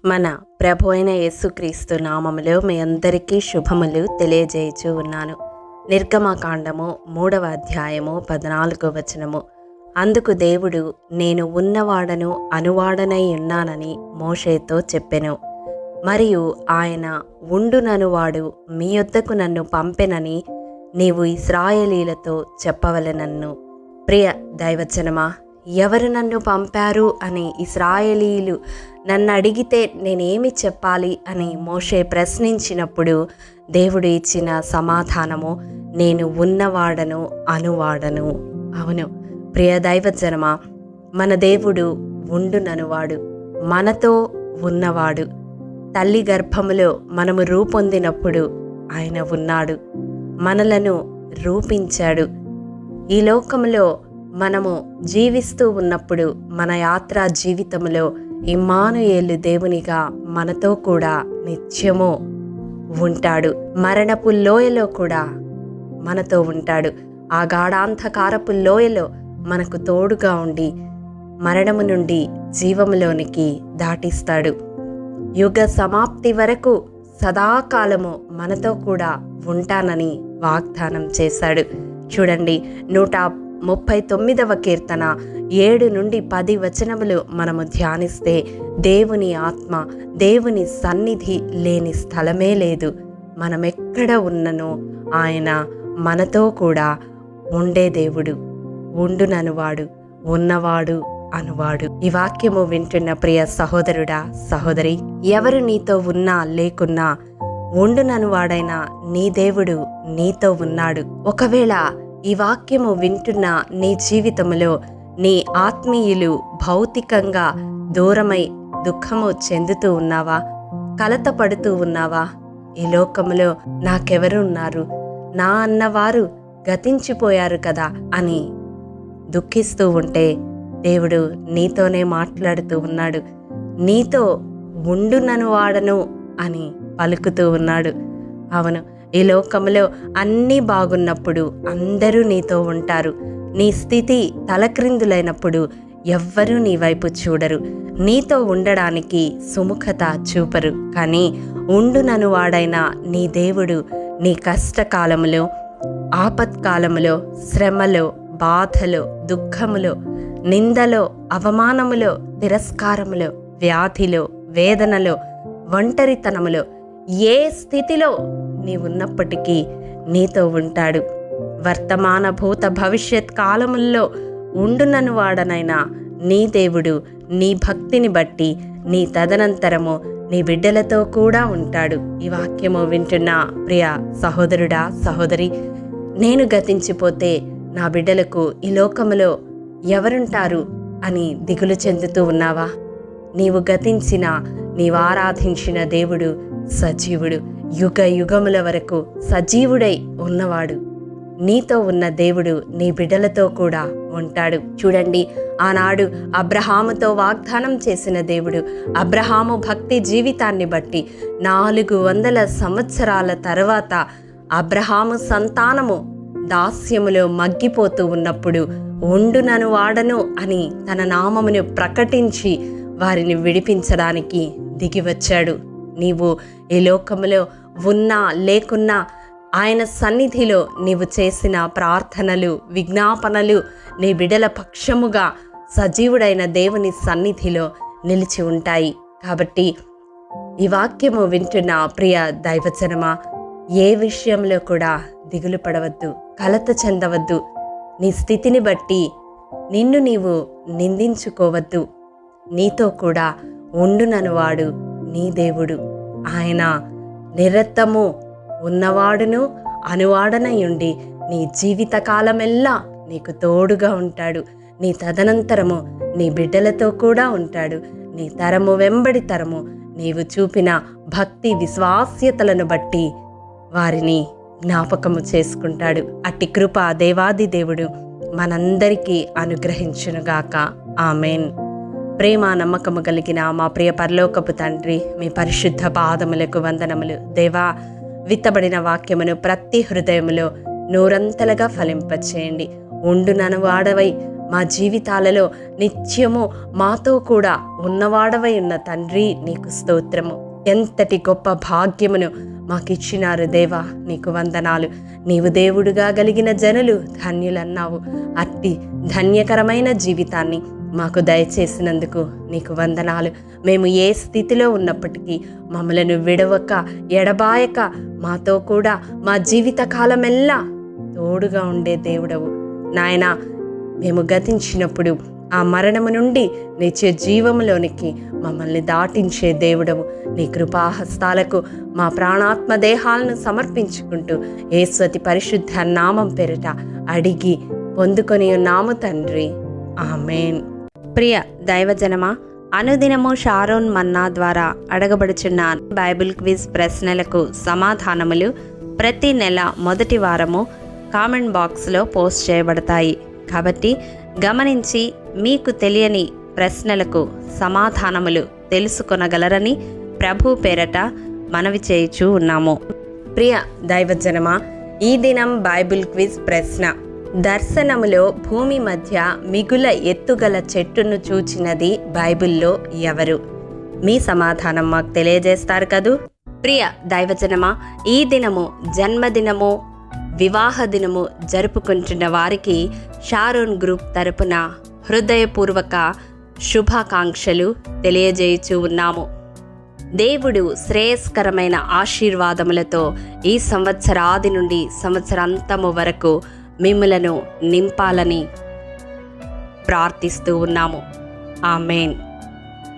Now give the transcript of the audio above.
మన ప్రభు అయిన యేసుక్రీస్తు నామములో మీ అందరికీ శుభములు తెలియజేయచూ ఉన్నాను. నిర్గమకాండము 3వ అధ్యాయము 14వ వచనము. అందుకు దేవుడు, నేను ఉన్నవాడను అనువాడనై ఉన్నానని మోషేతో చెప్పెను. మరియు ఆయన, ఉండుననువాడు మీ యొద్దకు నన్ను పంపెనని నీవు ఇశ్రాయేలీలతో చెప్పవలెనన్ను. ప్రియ దైవజనమా, ఎవరు నన్ను పంపారు అని ఇశ్రాయేలీయులు నన్ను అడిగితే నేనేమి చెప్పాలి అని మోషే ప్రశ్నించినప్పుడు దేవుడు ఇచ్చిన సమాధానము, నేను ఉన్నవాడను అనువాడను. అవును ప్రియ దైవజనమా, మన దేవుడు ఉండుననువాడు, మనతో ఉన్నవాడు. తల్లి గర్భములో మనము రూపొందినప్పుడు ఆయన ఉన్నాడు, మనలను రూపించాడు. ఈ లోకములో మనము జీవిస్తూ ఉన్నప్పుడు మన యాత్రా జీవితంలో ఇమ్మానుయేలు దేవునిగా మనతో కూడా నిత్యము ఉంటాడు. మరణపు లోయలో కూడా మనతో ఉంటాడు. ఆ గాఢాంధకారపు లోయలో మనకు తోడుగా ఉండి మరణము నుండి జీవములోనికి దాటిస్తాడు. యుగ సమాప్తి వరకు సదాకాలము మనతో కూడా ఉంటానని వాగ్దానం చేశాడు. చూడండి, 139వ కీర్తన 7 నుండి 10 వచనములు మనము ధ్యానిస్తే, దేవుని ఆత్మ, దేవుని సన్నిధి లేని స్థలమే లేదు. మనమెక్కడ ఉన్ననో ఆయన మనతో కూడా ఉండే దేవుడు, ఉండుననువాడు, ఉన్నవాడు అనువాడు. ఈ వాక్యము వింటున్న ప్రియ సహోదరుడా, సహోదరి, ఎవరు నీతో ఉన్నా లేకున్నా ఉండుననువాడైన నీ దేవుడు నీతో ఉన్నాడు. ఒకవేళ ఈ వాక్యము వింటున్న నీ జీవితంలో నీ ఆత్మీయులు భౌతికంగా దూరమై దుఃఖము చెందుతూ ఉన్నావా? కలత పడుతూ ఉన్నావా? ఈ లోకములో నాకెవరు ఉన్నారు, నా అన్నవారు గతించిపోయారు కదా అని దుఃఖిస్తూ ఉంటే, దేవుడు నీతోనే మాట్లాడుతూ ఉన్నాడు. నీతో ఉండుననువాడను అని పలుకుతూ ఉన్నాడు. అవును, ఈ లోకంలో అన్నీ బాగున్నప్పుడు అందరూ నీతో ఉంటారు. నీ స్థితి తలక్రిందులైనప్పుడు ఎవ్వరూ నీ వైపు చూడరు, నీతో ఉండడానికి సుముఖత చూపరు. కానీ ఉండుననువాడైన నీ దేవుడు నీ కష్టకాలములో, ఆపత్కాలములో, శ్రమలో, బాధలో, దుఃఖములో, నిందలో, అవమానములో, తిరస్కారములో, వ్యాధిలో, వేదనలో, ఒంటరితనములో, ఏ స్థితిలో నీవున్నప్పటికీ నీతో ఉంటాడు. వర్తమాన భూత భవిష్యత్ కాలముల్లో ఉండుననువాడనైనా నీ దేవుడు నీ భక్తిని బట్టి నీ తదనంతరము నీ బిడ్డలతో కూడా ఉంటాడు. ఈ వాక్యము వింటున్న ప్రియ సహోదరుడా, సహోదరి, నేను గతించిపోతే నా బిడ్డలకు ఈ లోకములో ఎవరుంటారు అని దిగులు చెందుతూ ఉన్నావా? నీవు గతించిన, నీవు ఆరాధించిన దేవుడు సజీవుడు, యుగ యుగముల వరకు సజీవుడై ఉన్నవాడు. నీతో ఉన్న దేవుడు నీ బిడ్డలతో కూడా ఉంటాడు. చూడండి, ఆనాడు అబ్రహాముతో వాగ్దానం చేసిన దేవుడు అబ్రహాము భక్తి జీవితాన్ని బట్టి 400 సంవత్సరాల తర్వాత అబ్రహాము సంతానము దాస్యములో మగ్గిపోతూ ఉన్నప్పుడు ఉండుననువాడను అని తన నామమును ప్రకటించి వారిని విడిపించడానికి దిగివచ్చాడు. నీవు ఈ లోకములో ఉన్నా లేకున్నా ఆయన సన్నిధిలో నీవు చేసిన ప్రార్థనలు, విజ్ఞాపనలు నీ బిడ్డల పక్షముగా సజీవుడైన దేవుని సన్నిధిలో నిలిచి ఉంటాయి. కాబట్టి ఈ వాక్యము వింటున్న ప్రియ దైవజనమా, ఏ విషయంలో కూడా దిగులు పడవద్దు, కలత చెందవద్దు. నీ స్థితిని బట్టి నిన్ను నీవు నిందించుకోవద్దు. నీతో కూడా ఉండుననువాడు నీ దేవుడు. ఆయన నిరతము ఉన్నవాడును అనువాడనయుండి నీ జీవితకాలమెల్లా నీకు తోడుగా ఉంటాడు. నీ తదనంతరము నీ బిడ్డలతో కూడా ఉంటాడు. నీ తరము వెంబడి తరము నీవు చూపిన భక్తి విశ్వాస్యతలను బట్టి వారిని జ్ఞాపకము చేసుకుంటాడు. అట్టి కృప దేవాది దేవుడు మనందరికీ అనుగ్రహించునుగాక. ఆమెన్. ప్రేమ నమ్మకము కలిగిన మా ప్రియ పరలోకపు తండ్రి, మీ పరిశుద్ధ పాదములకు వందనములు. దేవా, విత్తబడిన వాక్యమును ప్రతి హృదయములో నూరంతలుగా ఫలింపచేయండి. ఉండునను వాడవై మా జీవితాలలో నిత్యము మాతో కూడా ఉన్నవాడవై ఉన్న తండ్రి, నీకు స్తోత్రము. ఎంతటి గొప్ప భాగ్యమును మాకిచ్చినారు దేవా, నీకు వందనాలు. నీవు దేవుడుగా కలిగిన జనులు ధన్యులన్నావు. అట్టి ధన్యకరమైన జీవితాన్ని మాకు దయచేసినందుకు నీకు వందనాలు. మేము ఏ స్థితిలో ఉన్నప్పటికీ మమ్మలను విడవక ఎడబాయక మాతో కూడా మా జీవిత కాలమెల్లా తోడుగా ఉండే దేవుడవు నాయనా. మేము గతించినప్పుడు ఆ మరణము నుండి నిత్య జీవములోనికి మమ్మల్ని దాటించే దేవుడవు. నీ కృపాహస్తాలకు మా ప్రాణాత్మ దేహాలను సమర్పించుకుంటూ యేసు పరిశుద్ధ నామం పేరిట అడిగి పొందుకొని ఉన్నాము తండ్రి, ఆమేన్. ప్రియ దైవజనమా, అనుదినము షారోన్ మన్నా ద్వారా అడగబడుచున్న బైబిల్ క్విజ్ ప్రశ్నలకు సమాధానములు ప్రతి నెల మొదటి వారము కామెంట్ బాక్స్లో పోస్ట్ చేయబడతాయి. కాబట్టి గమనించి మీకు తెలియని ప్రశ్నలకు సమాధానములు తెలుసుకొనగలరని ప్రభు పేరట మనవి చేయుచూ ఉన్నాము. ప్రియ దైవజనమా, ఈ దినం బైబిల్ క్విజ్ ప్రశ్న: దర్శనములో భూమి మధ్య మిగుల ఎత్తుగల చెట్టును చూచినది బైబిల్లో ఎవరు? మీ సమాధానం మాకు తెలియజేస్తారు కదూ. ప్రియ దైవజనమా, ఈ దినము జన్మదినము, వివాహ దినము జరుపుకుంటున్న వారికి షారోన్ గ్రూప్ తరపున హృదయపూర్వక శుభాకాంక్షలు తెలియజేయుచూ ఉన్నాము. దేవుడు శ్రేయస్కరమైన ఆశీర్వాదములతో ఈ సంవత్సరాది నుండి సంవత్సరాంతము వరకు మిమ్ములను నింపాలని ప్రార్థిస్తూ ఉన్నాము. ఆమేన్.